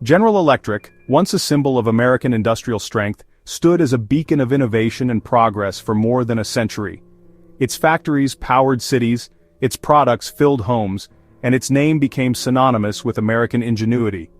General Electric, once a symbol of American industrial strength, stood as a beacon of innovation and progress for more than a century. Its factories powered cities, its products filled homes, and its name became synonymous with American ingenuity.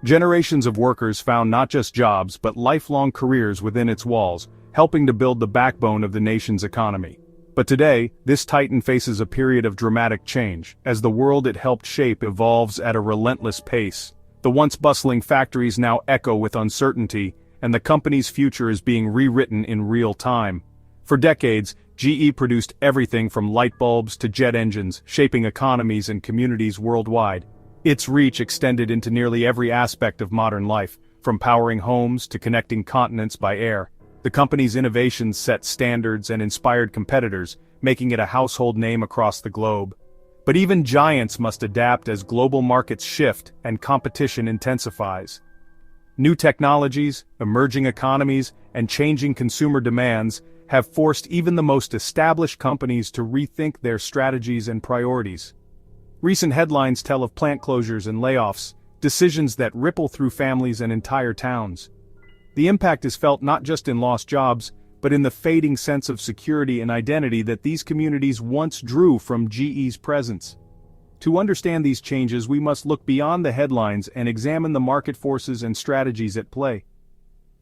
Generations of workers found not just jobs but lifelong careers within its walls, helping to build the backbone of the nation's economy. But today, this titan faces a period of dramatic change, as the world it helped shape evolves at a relentless pace. The once bustling factories now echo with uncertainty, and the company's future is being rewritten in real time. For decades, GE produced everything from light bulbs to jet engines, shaping economies and communities worldwide. Its reach extended into nearly every aspect of modern life, from powering homes to connecting continents by air. The company's innovations set standards and inspired competitors, making it a household name across the globe. But even giants must adapt as global markets shift and competition intensifies. New technologies, emerging economies, and changing consumer demands have forced even the most established companies to rethink their strategies and priorities. Recent headlines tell of plant closures and layoffs, decisions that ripple through families and entire towns. The impact is felt not just in lost jobs, but in the fading sense of security and identity that these communities once drew from GE's presence. To understand these changes, we must look beyond the headlines and examine the market forces and strategies at play.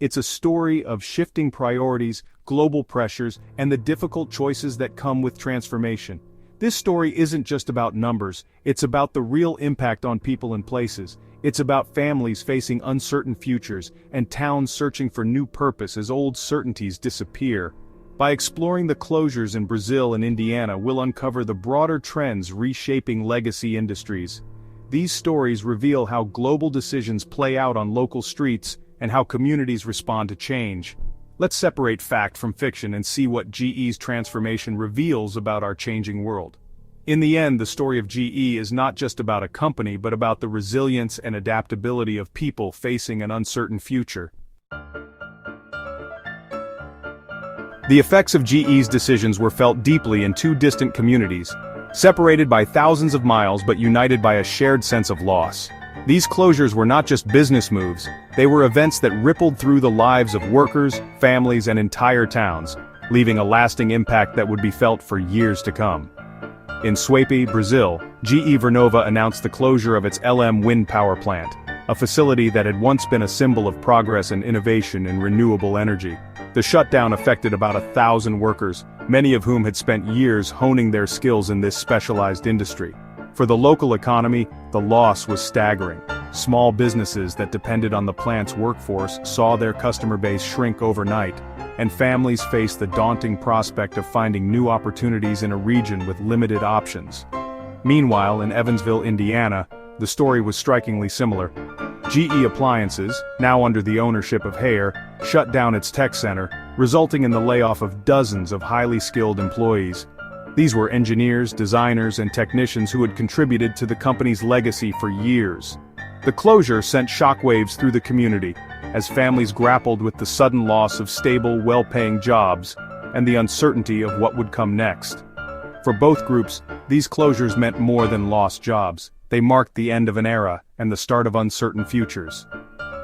It's a story of shifting priorities, global pressures, and the difficult choices that come with transformation. This story isn't just about numbers, it's about the real impact on people and places. It's about families facing uncertain futures, and towns searching for new purpose as old certainties disappear. By exploring the closures in Brazil and Indiana, we'll uncover the broader trends reshaping legacy industries. These stories reveal how global decisions play out on local streets, and how communities respond to change. Let's separate fact from fiction and see what GE's transformation reveals about our changing world. In the end, the story of GE is not just about a company but about the resilience and adaptability of people facing an uncertain future. The effects of GE's decisions were felt deeply in two distant communities, separated by thousands of miles but united by a shared sense of loss. These closures were not just business moves, they were events that rippled through the lives of workers, families, and entire towns, leaving a lasting impact that would be felt for years to come. In Suape, Brazil, GE Vernova announced the closure of its LM wind power plant, a facility that had once been a symbol of progress and innovation in renewable energy. The shutdown affected about 1,000 workers, many of whom had spent years honing their skills in this specialized industry. For the local economy, the loss was staggering. Small businesses that depended on the plant's workforce saw their customer base shrink overnight, and families faced the daunting prospect of finding new opportunities in a region with limited options. Meanwhile, in Evansville, Indiana, the story was strikingly similar. GE Appliances, now under the ownership of Haier, shut down its tech center, resulting in the layoff of dozens of highly skilled employees. These were engineers, designers, and technicians who had contributed to the company's legacy for years. The closure sent shockwaves through the community, as families grappled with the sudden loss of stable, well-paying jobs, and the uncertainty of what would come next. For both groups, these closures meant more than lost jobs. They marked the end of an era, and the start of uncertain futures.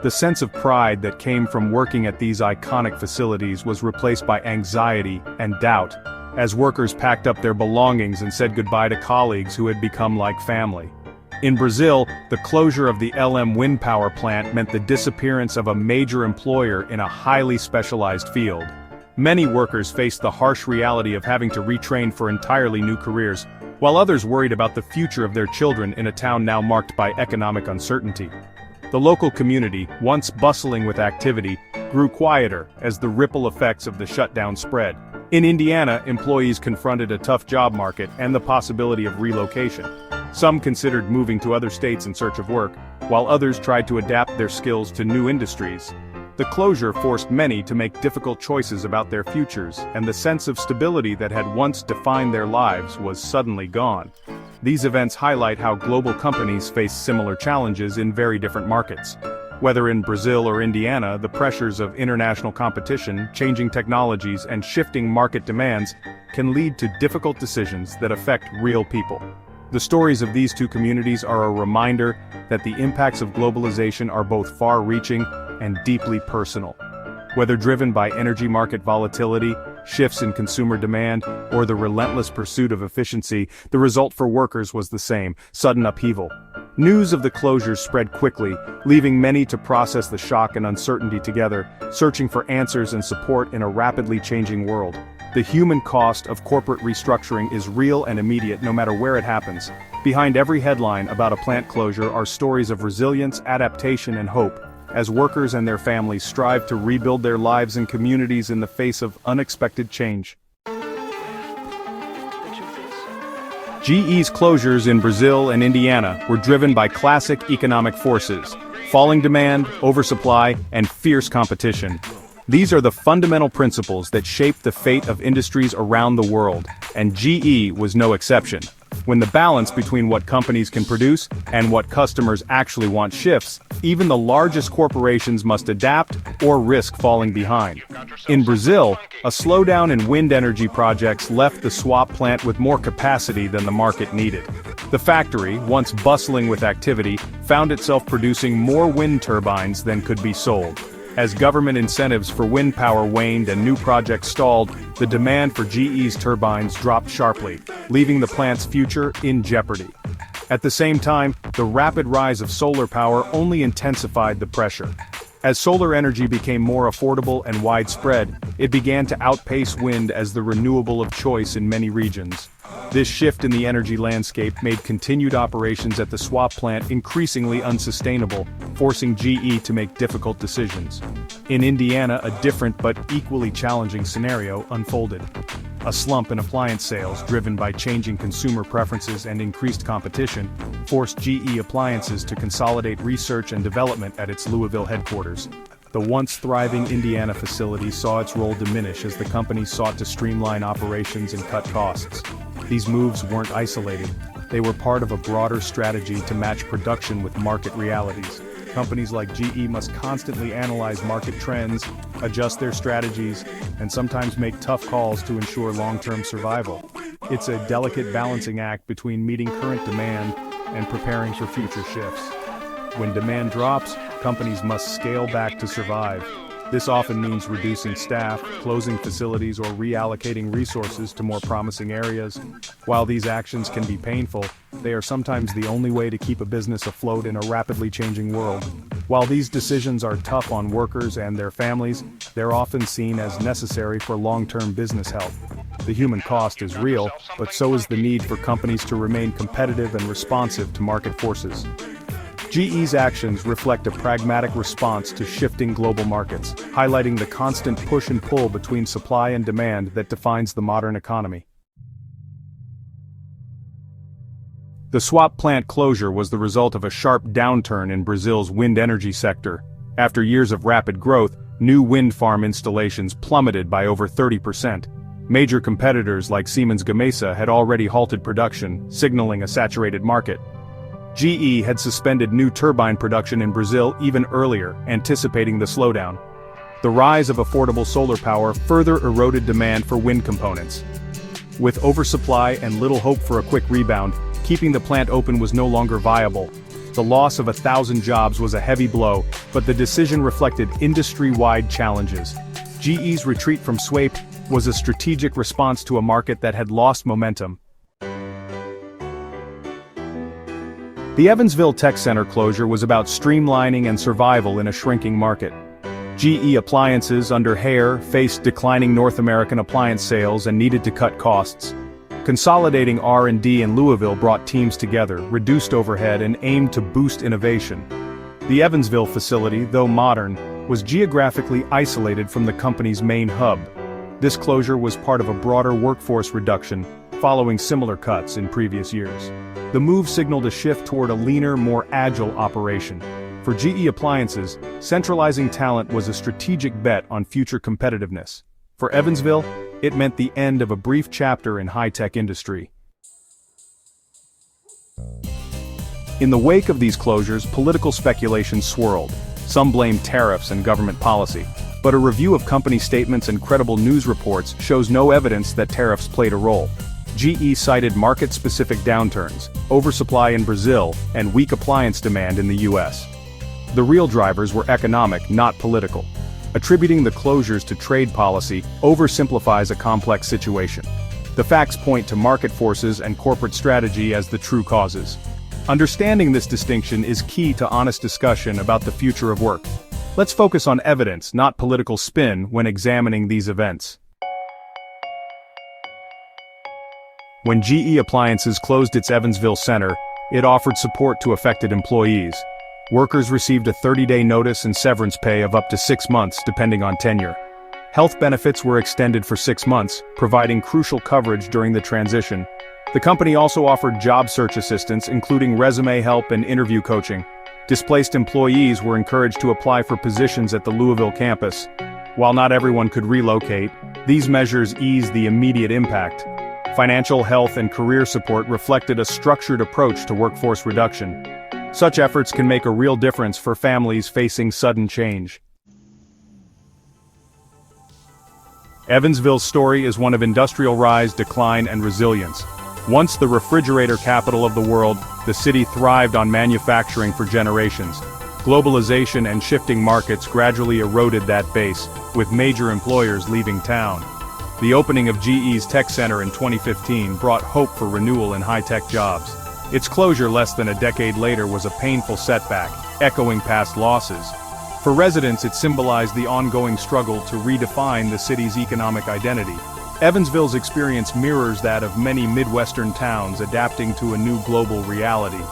The sense of pride that came from working at these iconic facilities was replaced by anxiety and doubt, as workers packed up their belongings and said goodbye to colleagues who had become like family. In Brazil, the closure of the LM wind power plant meant the disappearance of a major employer in a highly specialized field. Many workers faced the harsh reality of having to retrain for entirely new careers, while others worried about the future of their children in a town now marked by economic uncertainty. The local community, once bustling with activity, grew quieter as the ripple effects of the shutdown spread. In Indiana, employees confronted a tough job market and the possibility of relocation. Some considered moving to other states in search of work, while others tried to adapt their skills to new industries. The closure forced many to make difficult choices about their futures, and the sense of stability that had once defined their lives was suddenly gone. These events highlight how global companies face similar challenges in very different markets. Whether in Brazil or Indiana, the pressures of international competition, changing technologies, and shifting market demands can lead to difficult decisions that affect real people. The stories of these two communities are a reminder that the impacts of globalization are both far-reaching and deeply personal. Whether driven by energy market volatility, shifts in consumer demand, or the relentless pursuit of efficiency, the result for workers was the same: sudden upheaval. News of the closures spread quickly, leaving many to process the shock and uncertainty together, searching for answers and support in a rapidly changing world. The human cost of corporate restructuring is real and immediate no matter where it happens. Behind every headline about a plant closure are stories of resilience, adaptation, and hope, as workers and their families strive to rebuild their lives and communities in the face of unexpected change. GE's closures in Brazil and Indiana were driven by classic economic forces: falling demand, oversupply, and fierce competition. These are the fundamental principles that shape the fate of industries around the world, and GE was no exception. When the balance between what companies can produce and what customers actually want shifts, even the largest corporations must adapt or risk falling behind. In Brazil, a slowdown in wind energy projects left the swap plant with more capacity than the market needed. The factory, once bustling with activity, found itself producing more wind turbines than could be sold. As government incentives for wind power waned and new projects stalled, the demand for GE's turbines dropped sharply, leaving the plant's future in jeopardy. At the same time, the rapid rise of solar power only intensified the pressure. As solar energy became more affordable and widespread, it began to outpace wind as the renewable of choice in many regions. This shift in the energy landscape made continued operations at the swap plant increasingly unsustainable, forcing GE to make difficult decisions. In Indiana, a different but equally challenging scenario unfolded. A slump in appliance sales, driven by changing consumer preferences and increased competition, forced GE Appliances to consolidate research and development at its Louisville headquarters. The once thriving Indiana facility saw its role diminish as the company sought to streamline operations and cut costs. These moves weren't isolated. They were part of a broader strategy to match production with market realities. Companies like GE must constantly analyze market trends, adjust their strategies, and sometimes make tough calls to ensure long-term survival. It's a delicate balancing act between meeting current demand and preparing for future shifts. When demand drops, companies must scale back to survive. This often means reducing staff, closing facilities, or reallocating resources to more promising areas. While these actions can be painful, they are sometimes the only way to keep a business afloat in a rapidly changing world. While these decisions are tough on workers and their families, they're often seen as necessary for long-term business health. The human cost is real, but so is the need for companies to remain competitive and responsive to market forces. GE's actions reflect a pragmatic response to shifting global markets, highlighting the constant push and pull between supply and demand that defines the modern economy. The swap plant closure was the result of a sharp downturn in Brazil's wind energy sector. After years of rapid growth, new wind farm installations plummeted by over 30%. Major competitors like Siemens Gamesa had already halted production, signaling a saturated market. GE had suspended new turbine production in Brazil even earlier, anticipating the slowdown. The rise of affordable solar power further eroded demand for wind components. With oversupply and little hope for a quick rebound, keeping the plant open was no longer viable. The loss of 1,000 jobs was a heavy blow, but the decision reflected industry-wide challenges. GE's retreat from SWAPE was a strategic response to a market that had lost momentum. The Evansville Tech Center closure was about streamlining and survival in a shrinking market. GE Appliances, under Hare, faced declining North American appliance sales and needed to cut costs. Consolidating R&D in Louisville brought teams together, reduced overhead, and aimed to boost innovation. The Evansville facility, though modern, was geographically isolated from the company's main hub. This closure was part of a broader workforce reduction, following similar cuts in previous years. The move signaled a shift toward a leaner, more agile operation. For GE Appliances, centralizing talent was a strategic bet on future competitiveness. For Evansville, it meant the end of a brief chapter in high-tech industry. In the wake of these closures, political speculation swirled. Some blamed tariffs and government policy, but a review of company statements and credible news reports shows no evidence that tariffs played a role. GE cited market-specific downturns, oversupply in Brazil, and weak appliance demand in the US. The real drivers were economic, not political. Attributing the closures to trade policy oversimplifies a complex situation. The facts point to market forces and corporate strategy as the true causes. Understanding this distinction is key to honest discussion about the future of work. Let's focus on evidence, not political spin, when examining these events. When GE Appliances closed its Evansville center, it offered support to affected employees. Workers received a 30-day notice and severance pay of up to 6 months, depending on tenure. Health benefits were extended for 6 months, providing crucial coverage during the transition. The company also offered job search assistance, including resume help and interview coaching. Displaced employees were encouraged to apply for positions at the Louisville campus. While not everyone could relocate, these measures eased the immediate impact. Financial, health, and career support reflected a structured approach to workforce reduction. Such efforts can make a real difference for families facing sudden change. Evansville's story is one of industrial rise, decline, and resilience. Once the refrigerator capital of the world, the city thrived on manufacturing for generations. Globalization and shifting markets gradually eroded that base, with major employers leaving town. The opening of GE's Tech Center in 2015 brought hope for renewal in high-tech jobs. Its closure less than a decade later was a painful setback, echoing past losses. For residents, it symbolized the ongoing struggle to redefine the city's economic identity. Evansville's experience mirrors that of many Midwestern towns adapting to a new global reality.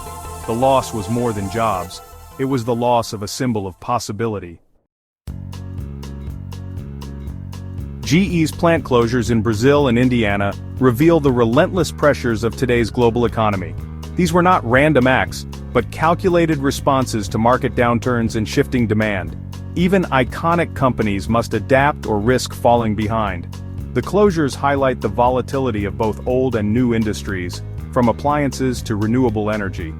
The loss was more than jobs. It was the loss of a symbol of possibility. GE's plant closures in Brazil and Indiana reveal the relentless pressures of today's global economy. These were not random acts, but calculated responses to market downturns and shifting demand. Even iconic companies must adapt or risk falling behind. The closures highlight the volatility of both old and new industries, from appliances to renewable energy.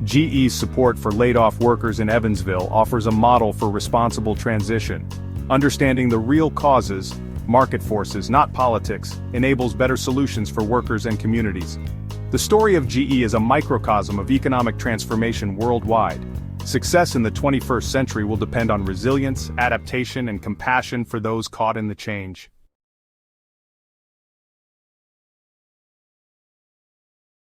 GE's support for laid-off workers in Evansville offers a model for responsible transition. Understanding the real causes, market forces, not politics, enables better solutions for workers and communities. The story of GE is a microcosm of economic transformation worldwide. Success in the 21st century will depend on resilience, adaptation, and compassion for those caught in the change.